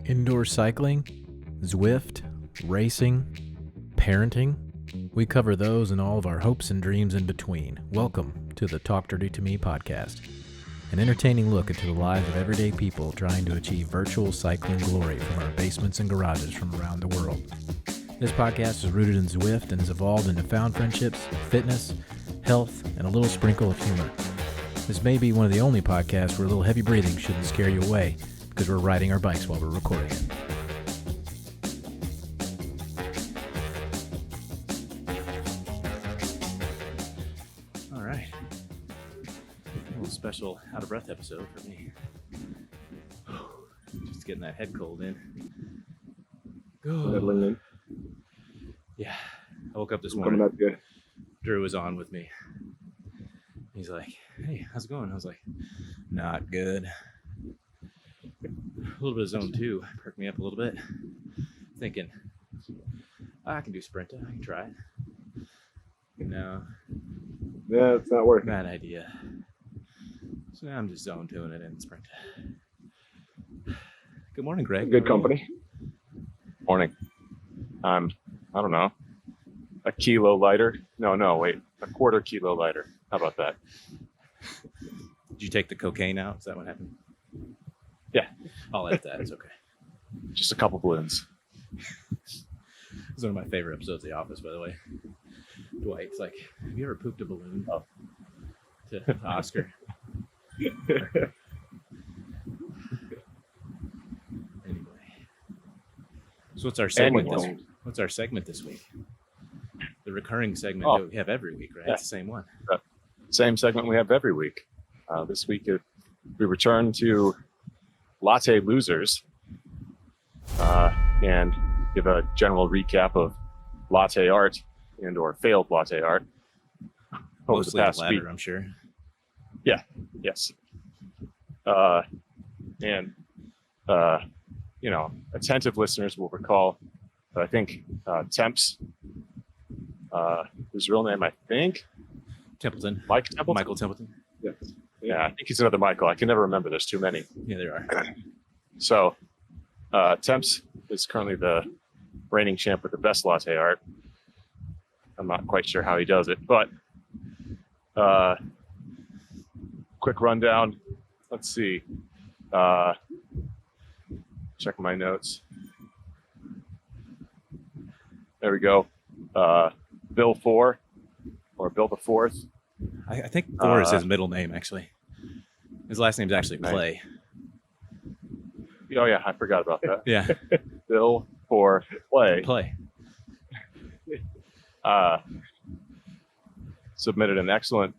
Indoor cycling, Zwift, racing, parenting. We cover those and all of our hopes and dreams in between. Welcome to the Talk Dirty to Me podcast, an entertaining look into the lives of everyday people trying to achieve virtual cycling glory from our basements and garages from around the world. This podcast is rooted in Zwift and has evolved into found friendships, fitness, health, and a little sprinkle of humor. This may be one of the only podcasts where a little heavy breathing shouldn't scare you away, because we're riding our bikes while we're recording it. All right. A little special out of breath episode for me. Just getting that head cold in. Settling in. Yeah. I woke up this morning. Coming up good. Drew was on with me. He's like, "Hey, how's it going?" I was like, "Not good." A little bit of zone 2 perked me up a little bit. Thinking, I can do Sprinta. I can try it. No. Yeah, it's not working. Bad idea. So now I'm just zone 2ing it in Sprinta. Good morning, Greg. Good company. Morning. I don't know, a kilo lighter. No, wait, a quarter kilo lighter. How about that? Did you take the cocaine out? Is that what happened? Yeah. I'll edit that. It's okay. Just a couple balloons. This is one of my favorite episodes of The Office, by the way. Dwight's like, "Have you ever pooped a balloon?" Oh. To Oscar. Anyway. So what's our segment this week? The recurring segment that we have every week, right? Yeah. It's the same one. Same segment we have every week. This week we return to latte losers and give a general recap of latte art and or failed latte art over Mostly the past the latter, week. I'm sure. Yeah. Yes. And attentive listeners will recall that I think Temps, his real name, I think Templeton. Mike Templeton. Michael Templeton. Yeah, I think he's another Michael. I can never remember. There's too many. Yeah, there are. So, Temps is currently the reigning champ with the best latte art. I'm not quite sure how he does it, but quick rundown. Let's see. Check my notes. There we go. Bill 4 or Bill the Fourth. I think 4 is his middle name, actually. His last name's actually Clay. Oh, yeah, I forgot about that. Yeah. Bill for Play. Submitted an excellent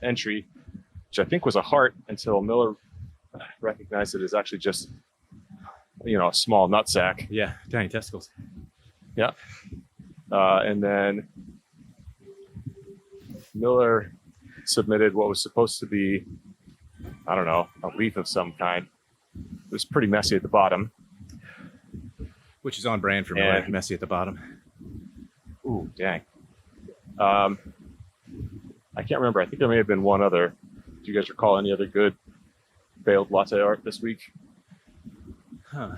entry, which I think was a heart until Miller recognized it as actually just, a small nutsack. Yeah, tiny testicles. Yeah. And then Miller submitted what was supposed to be, I don't know, a leaf of some kind. It was pretty messy at the bottom. Which is on brand for Miller, messy at the bottom. Ooh, dang. I can't remember. I think there may have been one other. Do you guys recall any other good failed latte art this week? Huh.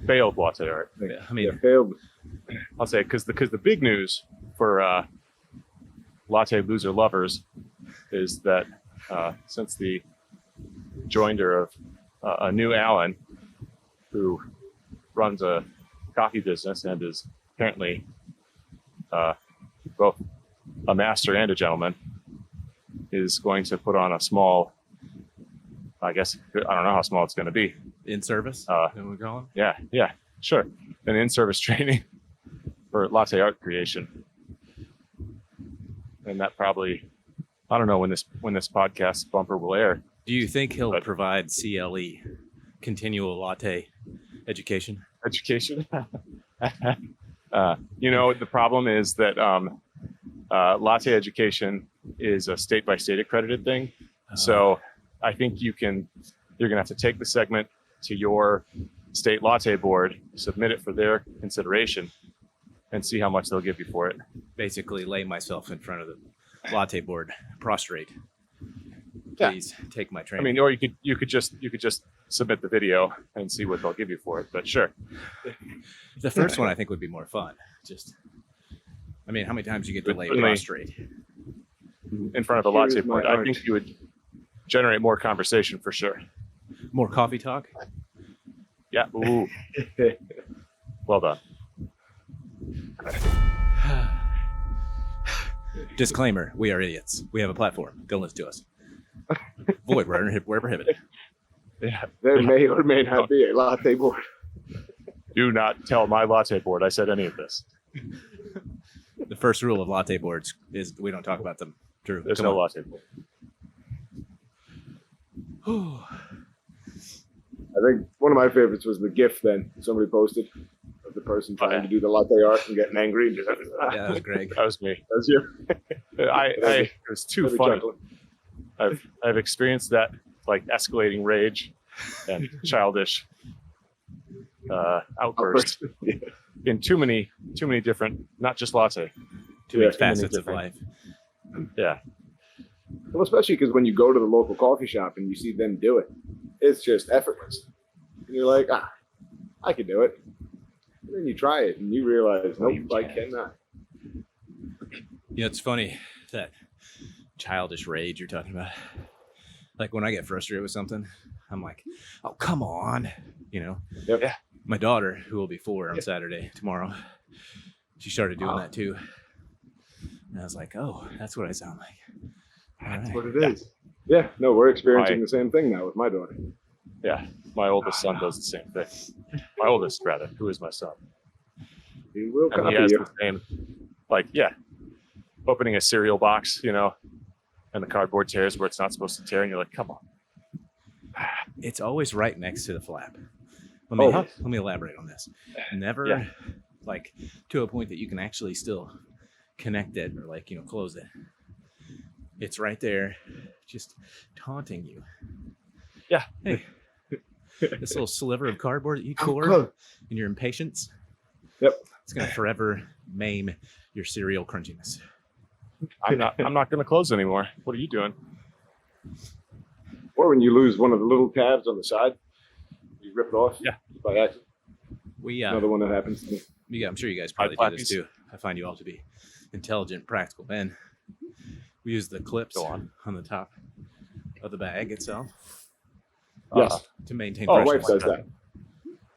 Failed latte art. Yeah, I mean, failed. I'll say because the big news for latte loser lovers is that since the joinder of a new Alan, who runs a coffee business and is apparently both a master and a gentleman, is going to put on a small, I guess, I don't know how small it's going to be. In-service? What we call him? Yeah, sure. An in-service training for latte art creation. And that probably, I don't know when this podcast bumper will air. Do you think he'll provide CLE, continual latte education? Education? The problem is that latte education is a state-by-state accredited thing. So I think you're going to have to take the segment to your state latte board, submit it for their consideration, and see how much they'll give you for it. Basically lay myself in front of the latte board, prostrate. Yeah. Please take my training. I mean, or you could just submit the video and see what they'll give you for it. But sure. The first one I think would be more fun. How many times you get to lay Certainly. prostrate? In front of a latte board, I think you would generate more conversation for sure. More coffee talk? Yeah. Ooh. Well done. Disclaimer, we are idiots. We have a platform. Don't listen to us. Void where prohibited. Yeah. There may or may not be a latte board. Do not tell my latte board I said any of this. The first rule of latte boards is we don't talk about them. Drew, There's come no on. latte board. I think one of my favorites was the GIF then somebody posted of the person trying to do the latte art and getting angry. And just, Yeah, that was Greg. That was me. That's you. It was too Maybe funny. chuckling. I've experienced that like escalating rage and childish outbursts Yeah. in too many different, not just latte. Too many Yeah, facets of different- life. Yeah. Well, especially because when you go to the local coffee shop and you see them do it, it's just effortless. And you're like, I can do it. And then you try it and you realize, nope, I cannot. It's funny that childish rage you're talking about. Like when I get frustrated with something, I'm like, oh, come on. Yep. Yeah. My daughter, who will be 4 on Saturday, tomorrow, she started doing that too. And I was like, oh, that's what I sound like. All That's right. what it is. Yeah, no, we're experiencing the same thing now with my daughter. Yeah. My oldest son does the same thing. My oldest, rather, who is my son. He will And copy he has you. the same, opening a cereal box, and the cardboard tears where it's not supposed to tear, and you're like, come on. It's always right next to the flap. Let me elaborate on this. Never like to a point that you can actually still connect it or close it. It's right there, just taunting you. Yeah. Hey, this little sliver of cardboard that you tore in your impatience. Yep. It's gonna forever maim your cereal crunchiness. I'm not going to close anymore. What are you doing? Or when you lose one of the little tabs on the side, you rip it off. Yeah. By accident. We Another one that happens to me. I'm sure you guys probably do this too. I find you all to be intelligent, practical men. We use the clips Go on. the top of the bag itself Yes. to maintain My freshness. wife does that.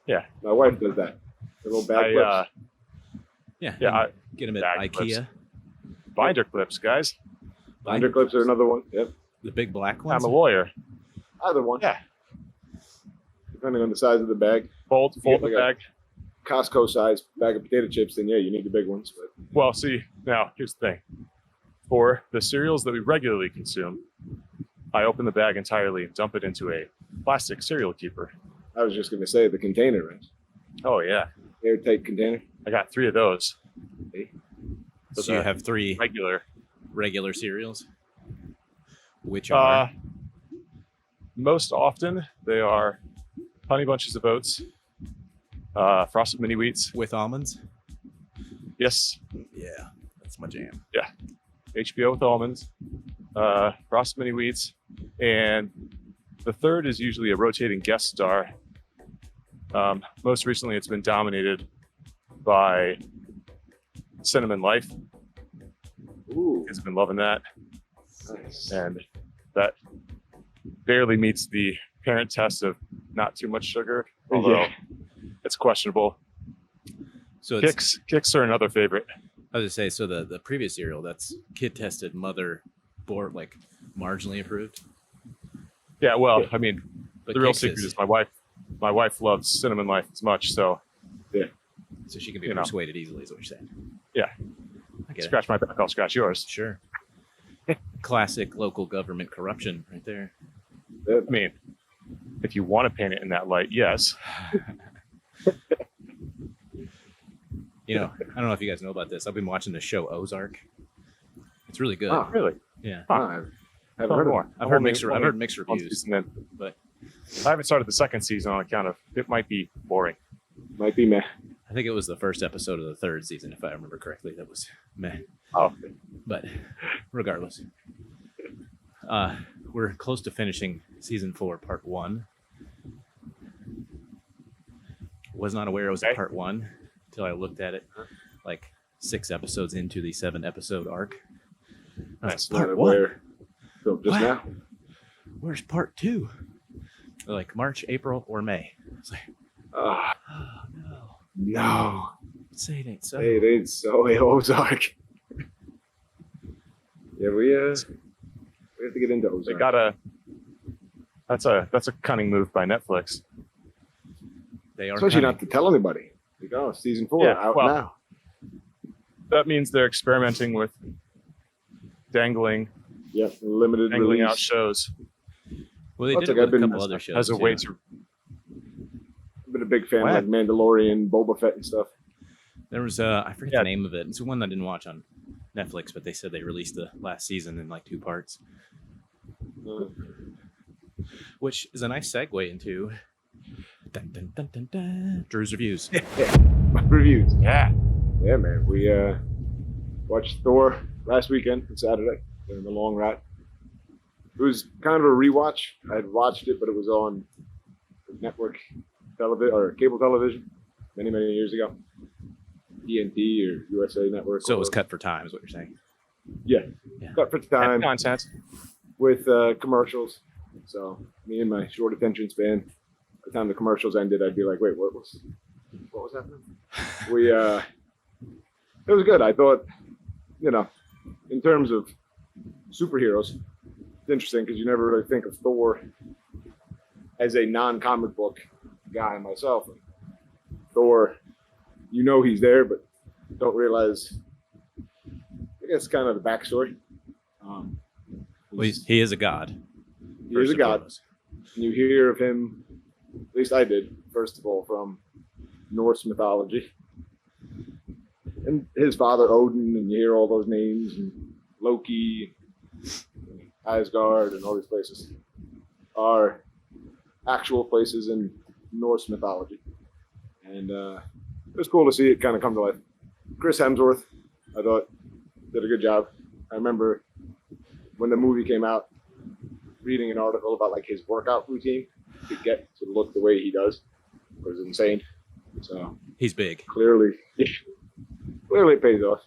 Yeah. My wife does that. The little bag clips. Yeah, get them at bag IKEA. clips. Binder clips, guys. Binder clips are another one. Yep. The big black ones. I'm a lawyer. Either one. Yeah. Depending on the size of the bag. Fold You get the like bag. Costco size bag of potato chips, then yeah, you need the big ones. But Well, see, now here's the thing. For the cereals that we regularly consume, I open the bag entirely and dump it into a plastic cereal keeper. I was just going to say the container, right? Oh, yeah. Airtight container. I got 3 of those. So you have 3 Regular. cereals, which are Most often, they are Honey Bunches of Oats, Frosted Mini Wheats. with almonds. Yes, Yeah, that's my jam. HBO with almonds, Frosted Mini Wheats, and the third is usually a rotating guest star. Most recently, it's been dominated by Cinnamon Life. Ooh. I've been loving that, Nice. and that barely meets the parent test of not too much sugar, although it's questionable. So it's, Kicks are another favorite. I was gonna say, so the previous cereal that's kid tested, mother board, like marginally approved. Yeah, well, I mean, But the real Kix secret is my wife loves Cinnamon Life as much, so so she can be you know. persuaded easily, is what you're saying. Yeah. I get it. scratch my back, I'll scratch yours. Sure. Classic local government corruption right there. I mean, if you want to paint it in that light, yes. I don't know if you guys know about this. I've been watching the show Ozark. It's really good. Oh, Really? Yeah. I haven't heard of it. I've heard mixed reviews, Then but I haven't started the second season on account of it might be boring. Might be meh. I think it was the first episode of the 3rd season, if I remember correctly. That was meh. Oh, But regardless, we're close to finishing season 4, part 1. was not aware it was a part 1 until I looked at it like 6 episodes into the 7-episode arc. Nice. Part 1. So just What? now. Where's part 2? They're like March, April, or May. It's like, Oh, oh no. no. Say it ain't so. Hey, it ain't so. Hey, Ozark. Yeah, we have to get into Ozark. They got that's a cunning move by Netflix. They are Especially cunning. not to tell anybody. Like, oh, season 4 Yeah, out well, now. That means they're experimenting with dangling Yeah, limited out release. shows Well, they That's did like it I've with a been couple other shows as a too. way to. I've been a big fan Wow. of like Mandalorian, Boba Fett, and stuff. There was I forget Yeah. the name of it. It's one I didn't watch on Netflix, but they said they released the last season in like 2 parts, which is a nice segue into Drew's reviews. Reviews. Yeah. Yeah, man. We watched Thor last weekend on Saturday during the long ride. It was kind of a rewatch. I had watched it, but it was on network television or cable television many years ago. TNT or USA Network. So it was cut for time, is what you're saying. Yeah. Yeah. Cut for And time content. with commercials. So me and my short attention span, by the time the commercials ended, I'd be like, "Wait, what was happening?" It was good. I thought, in terms of superheroes, it's interesting because you never really think of Thor as a non-comic book guy myself. Thor, he's there, but don't realize, I guess, kind of the backstory. Well, he is a god. He is a god. And you hear of him, at least I did, first of all, from Norse mythology. And his father, Odin, and you hear all those names, and Loki, and Asgard, and all these places are actual places in Norse mythology. And it was cool to see it kind of come to life. Chris Hemsworth, I thought, did a good job. I remember when the movie came out, reading an article about like his workout routine to get to look the way he does. It was insane. So He's big. clearly it pays off.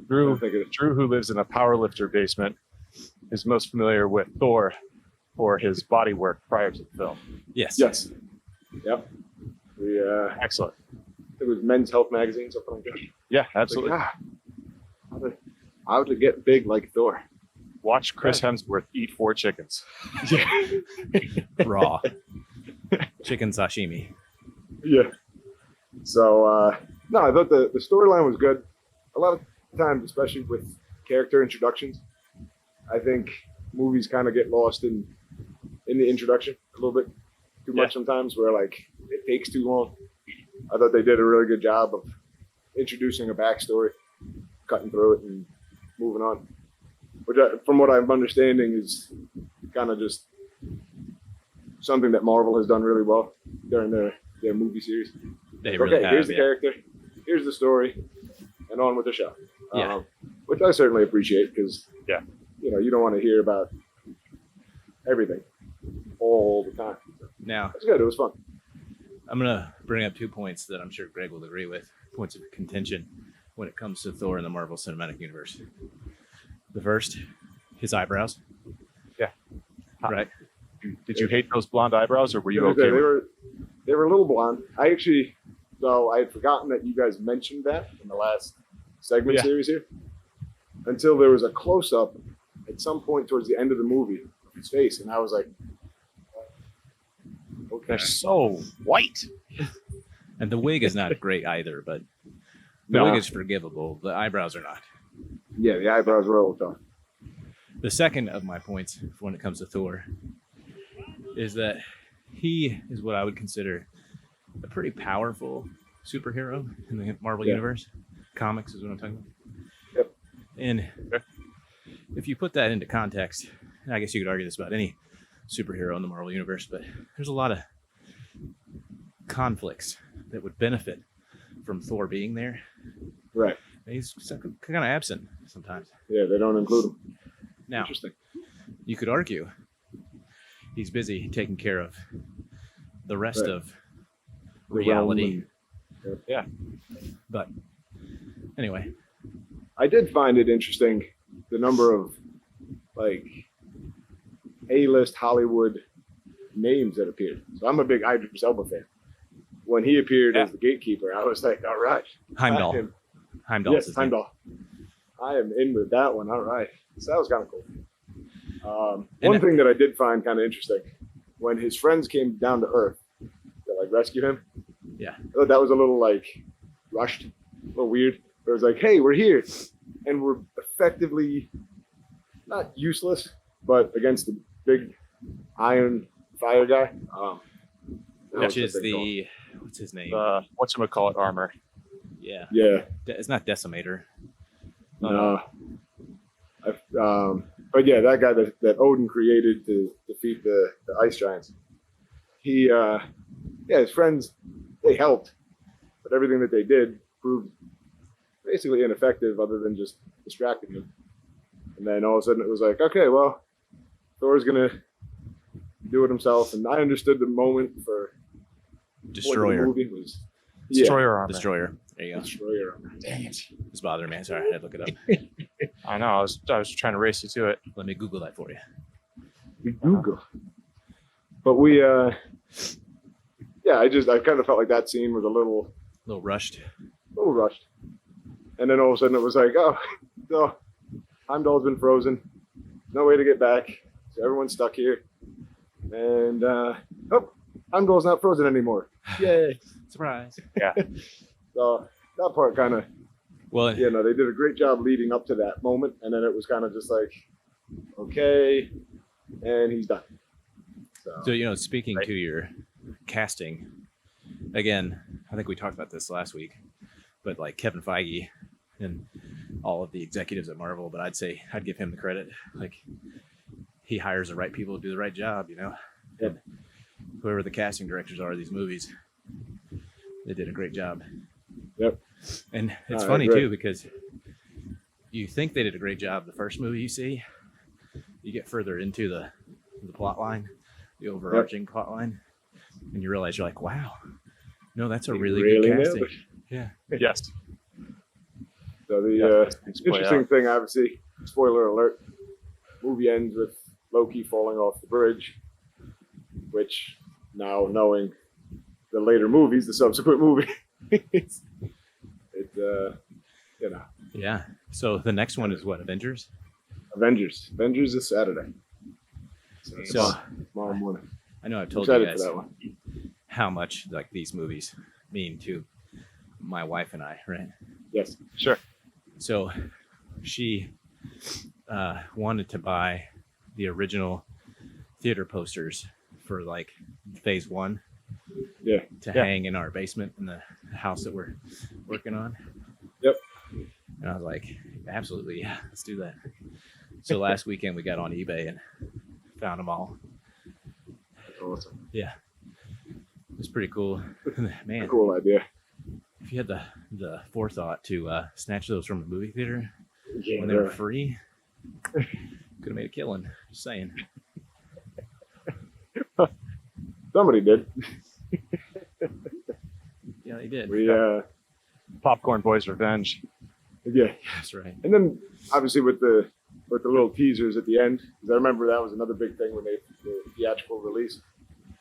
Drew, I think it- Drew, who lives in a powerlifter basement, is most familiar with Thor for his body work prior to the film. Yes. Yes. Yep. We Excellent. it was Men's Health magazine, something like that. Yeah, Like, absolutely. how to get big like Thor. Watch Chris Hemsworth eat 4 chickens. Raw. Chicken sashimi. Yeah. So no, I thought the storyline was good. A lot of times, especially with character introductions, I think movies kind of get lost in the introduction a little bit too much sometimes, where like it takes too long. I thought they did a really good job of introducing a backstory, cutting through it, and moving on. Which, from what I'm understanding, is kind of just something that Marvel has done really well during their movie series. They really have. Here's the Yeah. character, here's the story, and on with the show. Yeah. Which I certainly appreciate because, Yeah. You don't want to hear about everything all the time. Now, It's good. It was fun. I'm going to bring up 2 points that I'm sure Greg will agree with, points of contention when it comes to Thor in the Marvel Cinematic Universe. The first, his eyebrows. Yeah. Right. Did you hate those blonde eyebrows, or were you They okay with were they were a little blonde. I had forgotten that you guys mentioned that in the last segment Yeah. series here. Until there was a close up at some point towards the end of the movie of his face, and I was like, okay. They're so white. And the wig is not great either, but the No. wig is forgivable. The eyebrows are not. Yeah, the eyebrows were a little tough. The second of my points when it comes to Thor is that he is what I would consider a pretty powerful superhero in the Marvel Yeah. Universe. Comics is what I'm talking about. Yep. And if you put that into context, and I guess you could argue this about any superhero in the Marvel Universe, but there's a lot of conflicts that would benefit from Thor being there. Right. And he's kind of absent sometimes. Yeah, they don't include him. Now, Interesting. you could argue he's busy taking care of the rest Right. of The reality. realm Yeah. But anyway, I did find it interesting the number of like A-list Hollywood names that appeared. So I'm a big Idris Elba fan. When he appeared as the gatekeeper, I was like, all right. Heimdall. Heimdall's Yes, his name. Heimdall. I am in with that one. All right. So that was kind of cool. And One thing that I did find kind of interesting, when his friends came down to Earth to like rescue him, Yeah. I thought that was a little like rushed, a little weird. It was like, hey, we're here, and we're effectively not useless, but against the big iron fire guy. That Which was is a big the what's his name? Whatchamacallit armor. Yeah. yeah. It's not Decimator. No. But yeah, that guy that Odin created to defeat the ice giants. He, his friends, they helped, but everything that they did proved basically ineffective other than just distracting him. And then all of a sudden it was like, okay, well, Thor's going to do it himself. And I understood the moment for what the Destroyer. movie was. Destroyer armor. Destroyer. There you go. Destroyer. Dang it. It's bothering me. Sorry, I had to look it up. I know. I was trying to race you to it. Let me Google that for you. We Google. But we, I kind of felt like that scene was a little A little rushed. rushed. And then all of a sudden it was like, oh, no, Heimdall's been frozen. No way to get back. So everyone's stuck here. And, Heimdall's not frozen anymore. Yay. Surprise. So that part kind of, Well, they did a great job leading up to that moment. And then it was kind of just like, okay. And he's done. so speaking to your casting, again, I think we talked about this last week, but like Kevin Feige and all of the executives at Marvel, but I'd give him the credit. Like he hires the right people to do the right job, Yep. And whoever the casting directors are of these movies, they did a great job. Yep. And it's I funny agree. too, because you think they did a great job the first movie you see, you get further into the plot line, the overarching plot line, and you realize you're like, wow, no, that's a really good nailed casting. it. Yeah. Yes. So the Things play interesting out. thing, obviously, spoiler alert, movie ends with Loki falling off the bridge, which now knowing the later movies, the subsequent movie, Yeah. So the next one is what? Avengers? Avengers. Avengers is Saturday. So Tomorrow morning. I know I've told you Excited for guys that one. how much like these movies mean to my wife and I, right? Yes. Sure. So she wanted to buy the original theater posters for like phase one Yeah. to Yeah. hang in our basement in the house that we're working on. Yep. And I was like, absolutely, yeah, let's do that. So last weekend we got on eBay and found them all. That's awesome. Yeah. It was pretty cool. Man, Cool idea. if you had the forethought to snatch those from the movie theater Yeah. when they were free, could have made a killing. Just saying. Somebody did. Yeah, they did. We Popcorn Boys Revenge. yeah. That's right. And then obviously with the little teasers at the end, because I remember that was another big thing when they the theatrical release.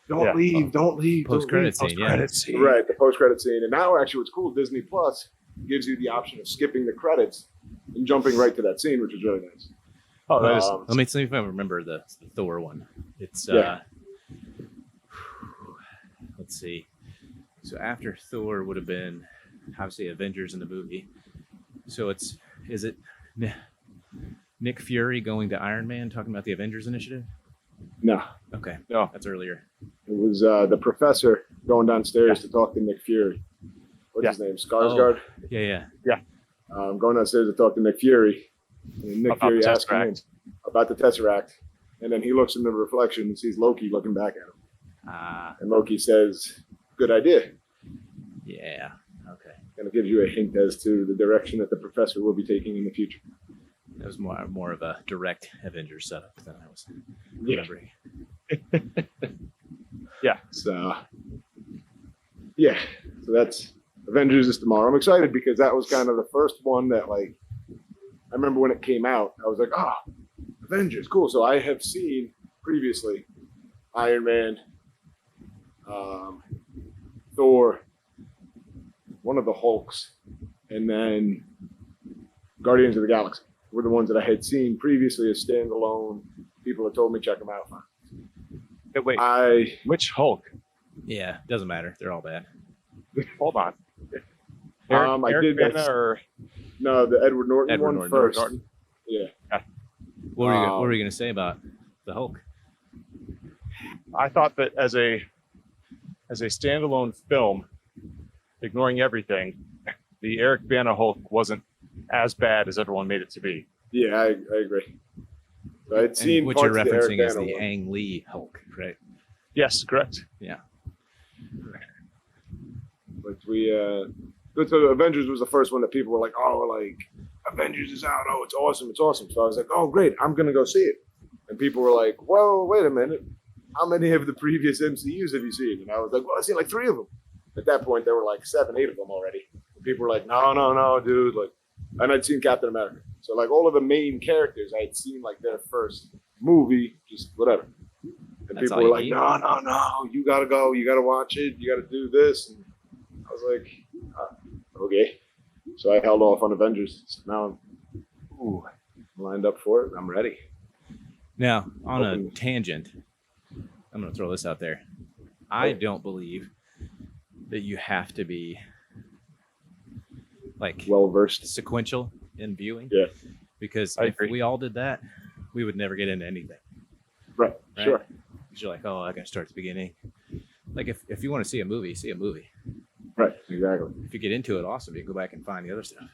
Don't Yeah. leave, don't leave. don't Post credit leave. scene, yeah. Post-credit scene. Right, the post-credit scene. And now actually what's cool, Disney Plus gives you the option of skipping the credits and jumping right to that scene, which is really nice. Oh, that is. Let me see if I remember the Thor one. It's Yeah. Let's see. So after Thor would have been obviously Avengers in the movie. So is it Nick Fury going to Iron Man talking about the Avengers Initiative? No, Okay. No. That's earlier. it was the professor going downstairs to talk to Nick Fury. What's his name? Skarsgård. Yeah. Going downstairs to talk to Nick Fury. And Nick About Fury the asking him Tesseract. about the Tesseract. And then he looks in the reflection and sees Loki looking back at him. And Loki says, good idea. Yeah. Okay. Kind of gives you a hint as to the direction that the professor will be taking in the future. That was more of a direct Avengers setup than I was Yeah. remembering. So Yeah, so that's Avengers is tomorrow. I'm excited because that was kind of the first one that, like, I remember when it came out, I was like, oh, Avengers, cool. So I have seen previously Iron Man, Thor, one of the Hulks, and then Guardians of the Galaxy were the ones that I had seen previously as standalone. People had told me check them out. Hey, wait, which Hulk? Yeah, doesn't matter. They're all bad. Hold on. I Eric did Bana that. or No, the Edward Norton Edward one Norton. first. Norton. Yeah. What were you going to say about the Hulk? I thought that as a standalone film, ignoring everything, the Eric Bana Hulk wasn't as bad as everyone made it to be. Yeah, I agree. So I'd seen what you're parts of the referencing Eric is Bana the one. Ang Lee Hulk, right? Yes, correct. Yeah. But so Avengers was the first one that people were like, oh, like, Avengers is out. Oh, it's awesome. It's awesome. So I was like, oh, great. I'm going to go see it. And people were like, whoa, wait a minute. How many of the previous MCUs have you seen? And I was like, well, I've seen like 3 of them. At that point, there were like 7, 8 of them already. And people were like, no, dude. Like, and I'd seen Captain America. So like all of the main characters, I had seen like their first movie, just whatever. And That's people all were you like, need? no, you got to go. You got to watch it. You got to do this. And I was like, okay. So I held off on Avengers. So now I'm lined up for it. I'm ready. Now, on a tangent, I'm going to throw this out there. I don't believe that you have to be like Well versed. sequential in viewing. Yeah. Because I if agree. we all did that, we would never get into anything. Right. Right? Sure. Because you're like, oh, I got to start at the beginning. Like if you want to see a movie, see a movie. Right. Exactly. If you get into it, awesome. You can go back and find the other stuff.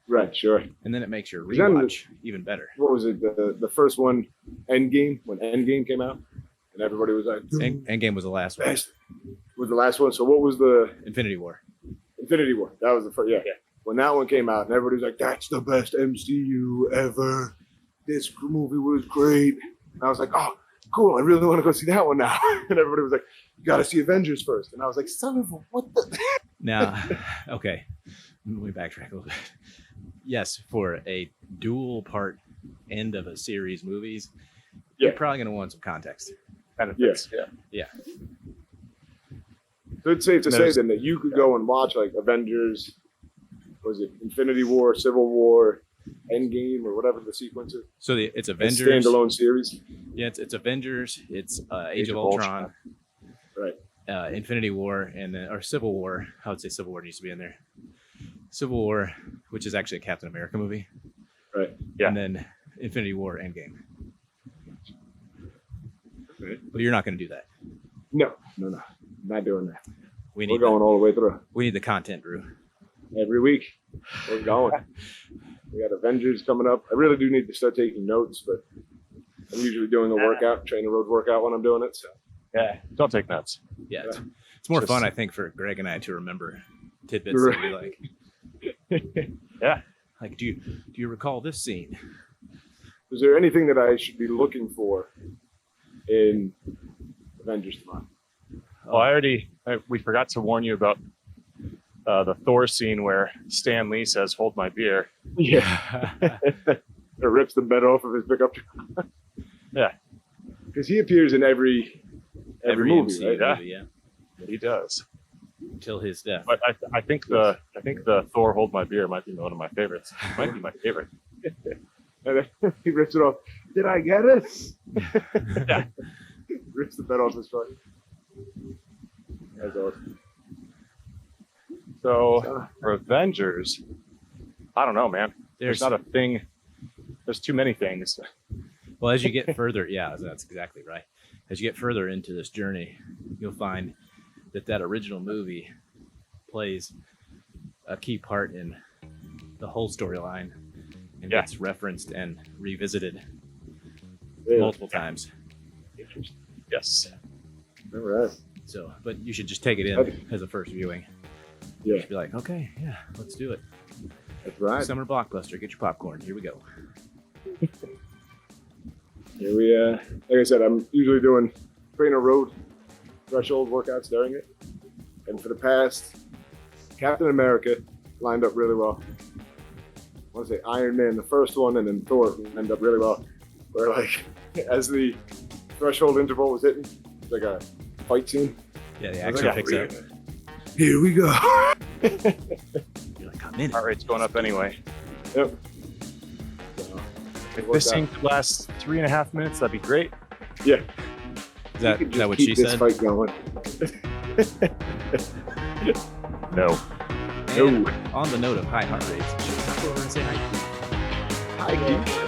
Right. Sure. And then it makes your Then rewatch even better. What was it? The first one, Endgame, when Endgame came out, and everybody was like, Endgame was the last one. best was the last one. So what was the Infinity War. Infinity War? That was the first. Yeah. When that one came out, and everybody was like, that's the best MCU ever. This movie was great. And I was like, oh, cool. I really want to go see that one now. And everybody was like, you got to see Avengers first. And I was like, son of a, what the? Now, okay, let me backtrack a little bit. Yes, for a dual part end of a series movies, you're probably going to want some context. Benefits. Yeah. So it's safe to say then that you could go and watch like Avengers, was it Infinity War, Civil War, Endgame, or whatever the sequence is? So it's A Avengers. standalone series. Yeah, it's Avengers. It's Age of Ultron. Right. Infinity War, and then or Civil War. I would say Civil War needs to be in there. Civil War, which is actually a Captain America movie. Right. Yeah. And then Infinity War, Endgame. Right. But you're not going to do that. No. Not doing that. We We're need going all the way through. we need the content, Drew. Every week. We're going. We got Avengers coming up. I really do need to start taking notes, but I'm usually doing a workout, train a road workout when I'm doing it. So Yeah. Don't take notes. Yeah, it's more Just- fun, I think, for Greg and I to remember tidbits that we like. Yeah. Like, do you recall this scene? is there anything that I should be looking for in Avengers tomorrow? Well, we forgot to warn you about the Thor scene where Stan Lee says, "Hold my beer." Yeah. It rips the bed off of his pickup truck. Yeah. Because he appears in every movie, MCU right? movie, yeah. He does. Until his death. But I think the Thor "Hold My Beer" might be one of my favorites. It might be my favorite. And then he rips it off. Did I get it? Yeah. Rips the bed off his truck. That's awesome. So for Avengers, I don't know, man. There's not a thing. There's too many things. Well, as you get further, yeah, that's exactly right. As you get further into this journey, you'll find that original movie plays a key part in the whole storyline and gets referenced and revisited multiple times. Yes. All right. So, but you should just take it in as a first viewing. Yeah, Just be like, okay, yeah, let's do it. that's right. Summer blockbuster, get your popcorn. Here we go. Here we, like I said, I'm usually doing trainer road threshold workouts during it. And for the past, Captain America lined up really well. I want to say Iron Man, the first one, and then Thor lined up really well. Where like, as the threshold interval was hitting, it's like a fight scene. Yeah, the I was action like, picks up. Here we go. You're like, I'm in it. Heart rate's going up anyway. Yep. If this scene could last 3.5 minutes, that'd be great. Yeah. Is that, You could is that what just she keep this said? fight going. No. And on the note of high heart rates, should we hop over and say hi? Hi, dude.